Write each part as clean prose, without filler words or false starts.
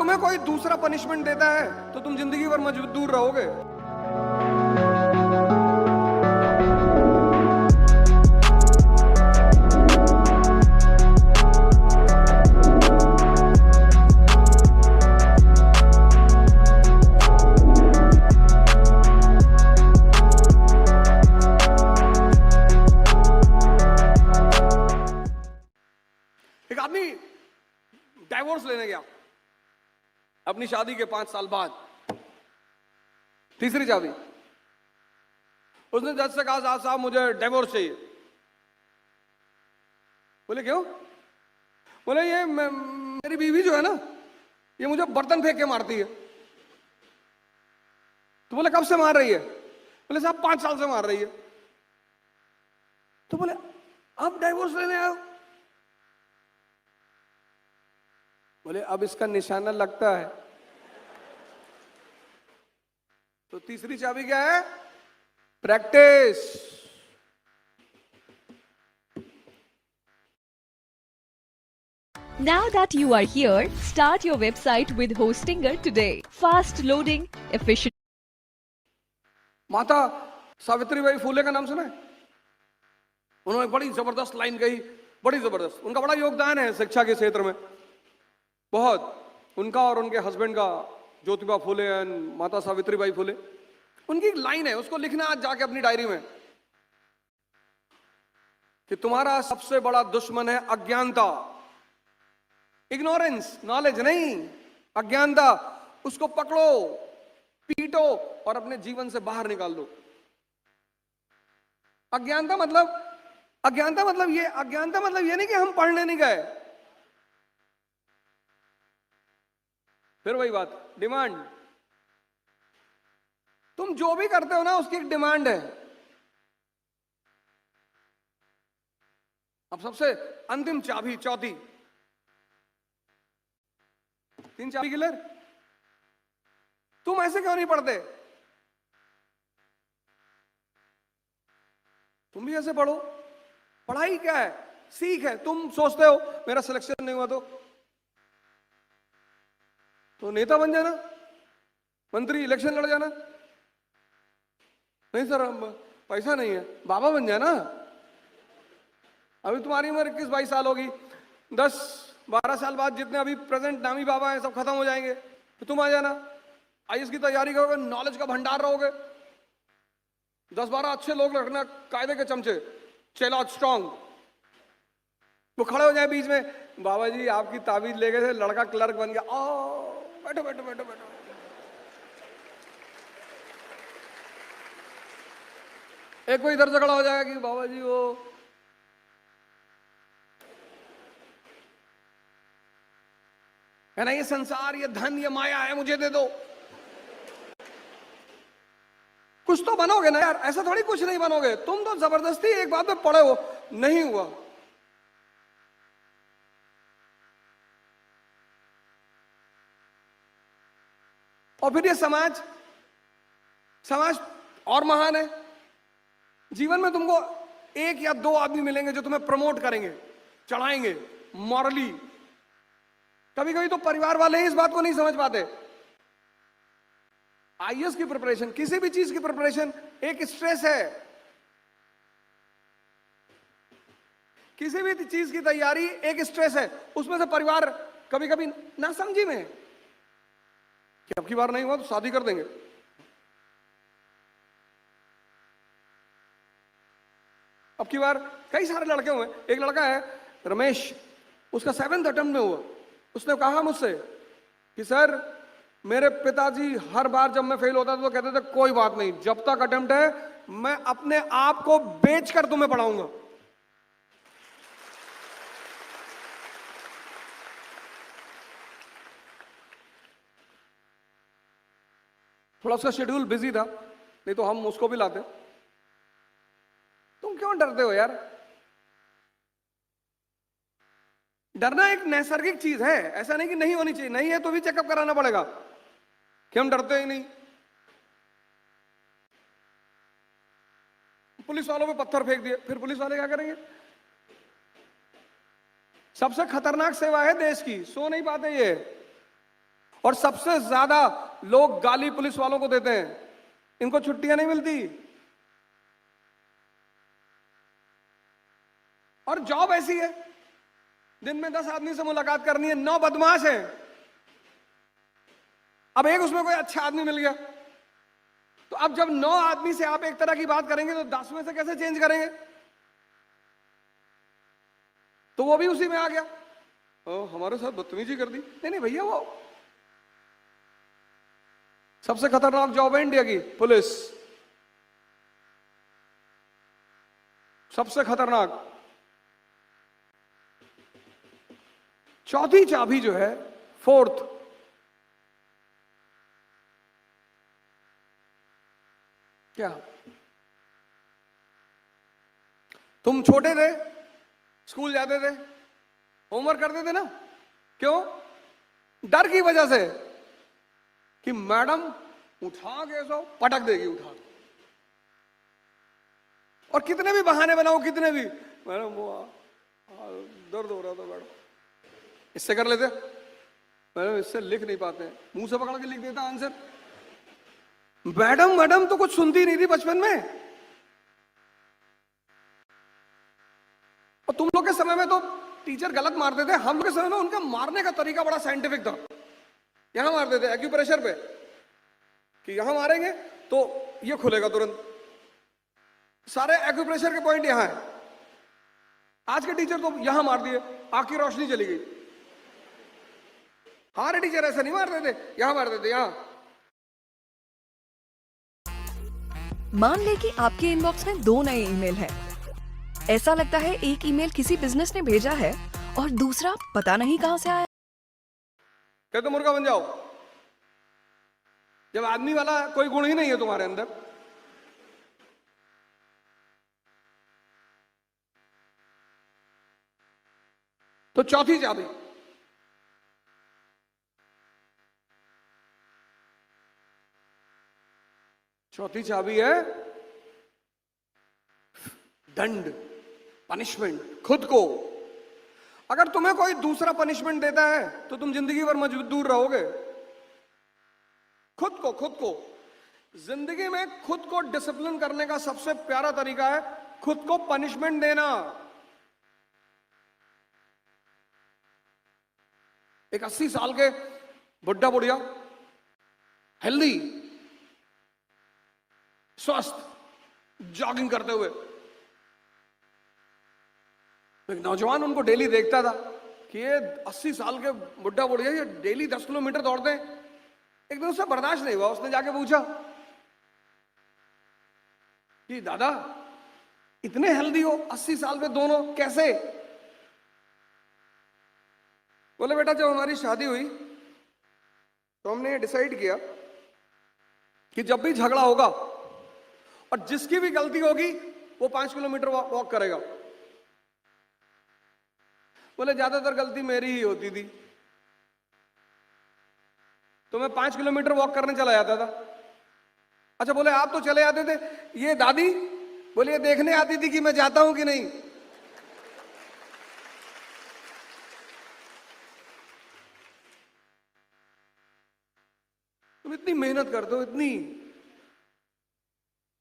तुम्हें कोई दूसरा पनिशमेंट देता है तो तुम जिंदगी भर मजदूर रहोगे। एक आदमी डाइवोर्स लेने गया अपनी शादी के 5 साल बाद, तीसरी चाबी। उसने जज से कहा, साहब मुझे डिवोर्स चाहिए। बोले क्यों? बोले ये मेरी बीवी जो है ना, ये मुझे बर्तन फेंक के मारती है। तो बोले कब से मार रही है? बोले साहब 5 साल से मार रही है। तो बोले आप डाइवोर्स लेने आए हो? बोले अब इसका निशाना लगता है। तो तीसरी चाबी क्या है? Practice. Now that you are here, start your website with Hostinger today. Fast loading, efficient. माता सावित्रीबाई फूले का नाम सुना है? उन्होंने बड़ी जबरदस्त लाइन कही, बड़ी जबरदस्त। उनका बड़ा योगदान है शिक्षा के क्षेत्र में, बहुत। उनका और उनके हस्बैंड का, ज्योतिबा फूले एंड माता सावित्रीबाई फूले। उनकी एक लाइन है, उसको लिखना आज जाके अपनी डायरी में, कि तुम्हारा सबसे बड़ा दुश्मन है अज्ञानता। इग्नोरेंस, नॉलेज नहीं, अज्ञानता। उसको पकड़ो, पीटो और अपने जीवन से बाहर निकाल दो। अज्ञानता मतलब ये नहीं कि हम पढ़ने नहीं गए। फिर वही बात, डिमांड। तुम जो भी करते हो ना, उसकी एक डिमांड है। अब सबसे अंतिम चाबी, चौथी। 3 चाबी क्लियर? तुम ऐसे क्यों नहीं पढ़ते? तुम भी ऐसे पढ़ो। पढ़ाई क्या है? सीख है। तुम सोचते हो मेरा सिलेक्शन नहीं हुआ तो नेता बन जाना, मंत्री, इलेक्शन लड़ जाना। नहीं सर पैसा नहीं है, बाबा बन जाना। अभी तुम्हारी उम्र 21-22 साल होगी, 10-12 साल बाद जितने अभी प्रेजेंट नामी बाबा हैं सब खत्म हो जाएंगे, तो तुम आ जाना। आईएएस की तैयारी करोगे, नॉलेज का भंडार रहोगे। 10-12 अच्छे लोग रखना, कायदे के चमचे, चेला स्ट्रॉन्ग। वो खड़े हो जाए बीच में, बाबा जी आपकी ताबीज ले गए थे, लड़का क्लर्क बन गया। ओ बैठो बैठो बैठो बैठो। एक कोई इधर से खड़ा हो जाएगा कि बाबा जी वो है ना, ये संसार, ये धन, ये माया है, मुझे दे दो। कुछ तो बनोगे ना यार, ऐसा थोड़ी कुछ नहीं बनोगे। तुम तो जबरदस्ती एक बात में पड़े हो, नहीं हुआ। और फिर ये समाज और महान है। जीवन में तुमको 1 या 2 आदमी मिलेंगे जो तुम्हें प्रमोट करेंगे, चढ़ाएंगे मॉरली। कभी कभी तो परिवार वाले ही इस बात को नहीं समझ पाते। आईएएस की प्रिपरेशन, किसी भी चीज की प्रिपरेशन एक स्ट्रेस है। किसी भी चीज की तैयारी एक स्ट्रेस है। उसमें से परिवार कभी कभी ना समझी में कि अब की बार नहीं हुआ तो शादी कर देंगे। अब की बार कई सारे लड़के हुए। एक लड़का है रमेश, उसका 7th अटेम्प्ट में हुआ। उसने कहा मुझसे कि सर मेरे पिताजी हर बार जब मैं फेल होता था तो कहते थे कोई बात नहीं, जब तक अटेम्प्ट है मैं अपने आप को बेचकर तुम्हें पढ़ाऊंगा। थोड़ा उसका शेड्यूल बिजी था, नहीं तो हम उसको भी लाते। तुम क्यों डरते हो यार? डरना एक नैसर्गिक चीज है, ऐसा नहीं कि नहीं होनी चाहिए। नहीं है तो भी चेकअप कराना पड़ेगा कि हम डरते ही नहीं। पुलिस वालों पे पत्थर फेंक दिए, फिर पुलिस वाले क्या करेंगे? सबसे खतरनाक सेवा है देश की, सो नहीं पाते ये। और सबसे ज्यादा लोग गाली पुलिस वालों को देते हैं। इनको छुट्टियां नहीं मिलती और जॉब ऐसी है, दिन में 10 आदमी से मुलाकात करनी है, 9 बदमाश हैं। अब एक उसमें कोई अच्छा आदमी मिल गया, तो अब जब 9 आदमी से आप एक तरह की बात करेंगे तो 10वें से कैसे चेंज करेंगे? तो वो भी उसी में आ गया, हमारे साथ बदतमीजी कर दी। नहीं नहीं भैया, वो सबसे खतरनाक जॉब है इंडिया की, पुलिस। सबसे खतरनाक। चौथी चाबी जो है, फोर्थ, क्या? तुम छोटे थे, स्कूल जाते थे, होमवर्क करते थे ना? क्यों? डर की वजह से कि मैडम उठा के सो पटक देगी, उठा के। और कितने भी बहाने बनाओ, कितने भी, मैडम वो दर्द हो रहा था मैडम, इससे कर लेते, मैडम इससे लिख नहीं पाते, मुंह से पकड़ के लिख देता आंसर। मैडम मैडम तो कुछ सुनती नहीं थी बचपन में। और तुम लोग के समय में तो टीचर गलत मारते थे, हम लोग के समय में उनका मारने का तरीका बड़ा साइंटिफिक था। यहां मारते थे एक्यूप्रेशर पे, कि यहां मारेंगे तो ये खुलेगा तुरंत, सारे एक्यूप्रेशर के पॉइंट यहां है। आज के टीचर तो यहां मार दिए, आंख की रोशनी चली गई। हमारे टीचर ऐसा नहीं मारते थे, यहां मारते थे, यहां। मान लें कि आपके इनबॉक्स में 2 नए ईमेल हैं। ऐसा लगता है एक ईमेल किसी बिजनेस ने भेजा है और दूसरा पता नहीं कहां से आया। क्या तुम मुर्गा बन जाओ जब आदमी वाला कोई गुण ही नहीं है तुम्हारे अंदर? तो चौथी चाबी, चौथी चाबी है दंड, पनिशमेंट। खुद को, अगर तुम्हें कोई दूसरा पनिशमेंट देता है तो तुम जिंदगी भर मजबूर रहोगे। खुद को जिंदगी में खुद को डिसिप्लिन करने का सबसे प्यारा तरीका है खुद को पनिशमेंट देना। एक 80 साल के बुढ़ा बुढ़िया, हेल्दी, स्वस्थ, जॉगिंग करते हुए, एक नौजवान उनको डेली देखता था कि ये 80 साल के बुढ़ा बुढ़िया ये डेली 10 किलोमीटर दौड़ते हैं। एक दिन उससे बर्दाश्त नहीं हुआ, उसने जाके पूछा कि दादा इतने हेल्दी हो, 80 साल में दोनों, कैसे? बोले बेटा जब हमारी शादी हुई तो हमने डिसाइड किया कि जब भी झगड़ा होगा और जिसकी भी गलती होगी वो 5 किलोमीटर वॉक करेगा। बोले ज्यादातर गलती मेरी ही होती थी, तो मैं 5 किलोमीटर वॉक करने चला जाता था। अच्छा, बोले आप तो चले जाते थे, ये दादी बोले ये देखने आती थी कि मैं जाता हूं कि नहीं। तुम इतनी मेहनत करते हो, इतनी,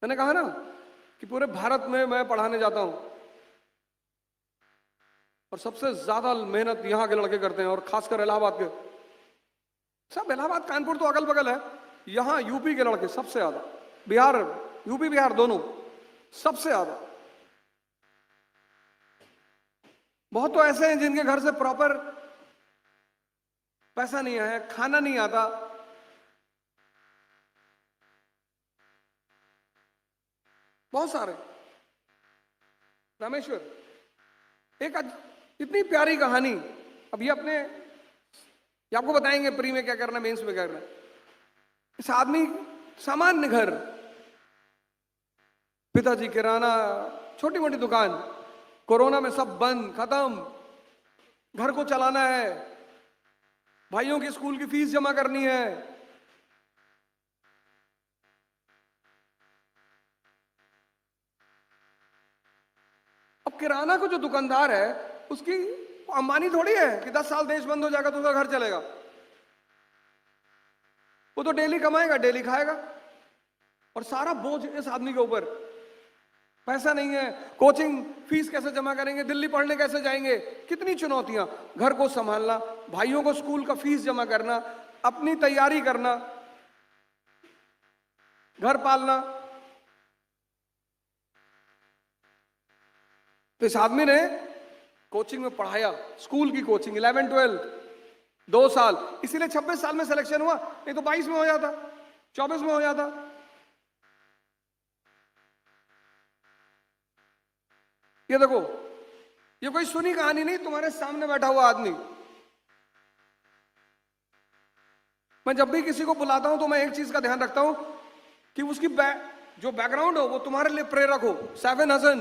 मैंने कहा ना कि पूरे भारत में मैं पढ़ाने जाता हूं और सबसे ज्यादा मेहनत यहां के लड़के करते हैं, और खासकर इलाहाबाद के। सब इलाहाबाद कानपुर तो अगल बगल है, यहां यूपी के लड़के सबसे ज्यादा, बिहार, यूपी बिहार दोनों सबसे ज्यादा। बहुत तो ऐसे हैं जिनके घर से प्रॉपर पैसा नहीं आया, खाना नहीं आता, बहुत सारे। रामेश्वर, एक इतनी प्यारी कहानी, अब ये अपने, ये आपको बताएंगे प्री में क्या करना, मेंस में क्या करना। इस आदमी सामान्य घर, पिताजी किराना, छोटी मोटी दुकान, कोरोना में सब बंद, खत्म, घर को चलाना है, भाइयों की स्कूल की फीस जमा करनी है। अब किराना को जो दुकानदार है उसकी अंबानी थोड़ी है कि 10 साल देश बंद हो जाएगा तो उसका घर चलेगा। वो तो डेली कमाएगा, डेली खाएगा, और सारा बोझ इस आदमी के ऊपर। पैसा नहीं है, कोचिंग फीस कैसे जमा करेंगे, दिल्ली पढ़ने कैसे जाएंगे, कितनी चुनौतियां, घर को संभालना, भाइयों को स्कूल का फीस जमा करना, अपनी तैयारी करना, घर पालना। तो इस आदमी ने कोचिंग में पढ़ाया, स्कूल की कोचिंग 11, 12 2 साल, इसीलिए 26 साल में सिलेक्शन हुआ, नहीं तो 22 में हो जाता, 24 में हो जाता। ये देखो, ये कोई सुनी कहानी नहीं, तुम्हारे सामने बैठा हुआ आदमी। मैं जब भी किसी को बुलाता हूं तो मैं एक चीज का ध्यान रखता हूं कि उसकी जो बैकग्राउंड हो वो तुम्हारे लिए प्रेरक हो। सैफन हसन